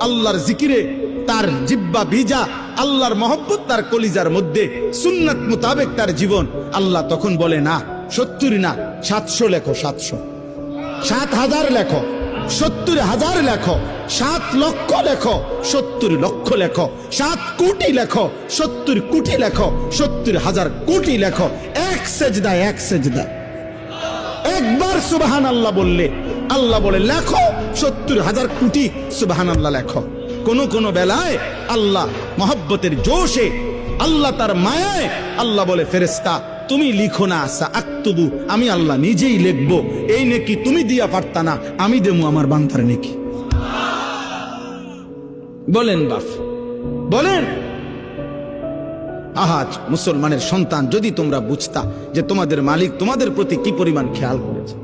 আল্লাহর জিকিরে তার জিব্বা ভিজা, আল্লাহর মহব্বত তার কলিজার মধ্যে, সুন্নাত মোতাবেক তার জীবন, আল্লাহ তখন বলে না 70 না 700 লেখো, 700, 7,000 লেখো, 70,000 লেখো, 7 লক্ষ লেখো, 70 লক্ষ লেখো, 7 কোটি লেখো, 70 কোটি লেখো, 70,000 কোটি লেখো। এক সেজদায়, এক সেজদায় একবার সুবহানাল্লাহ বললে আল্লাহ বলে লেখো 70,000 কোটি সুবহানাল্লাহ লেখো। কোন কোন বেলায় আল্লাহ মহব্বতের জোশে, আল্লাহ তার মায়ায় আল্লাহ বলে ফেরেশতা তুমি লিখো না, সাআকতুবু, আমি আল্লাহ নিজেই লিখবো। এই নেকি তুমি দিয়া পারতা না, আমি দেবো আমার বান্দার নেকি। বলেন বাপ, বলেন। আহাজ মুসলমানের সন্তান, যদি তোমরা বুঝতা যে তোমাদের মালিক তোমাদের প্রতি কি পরিমাণ খেয়াল করেছে।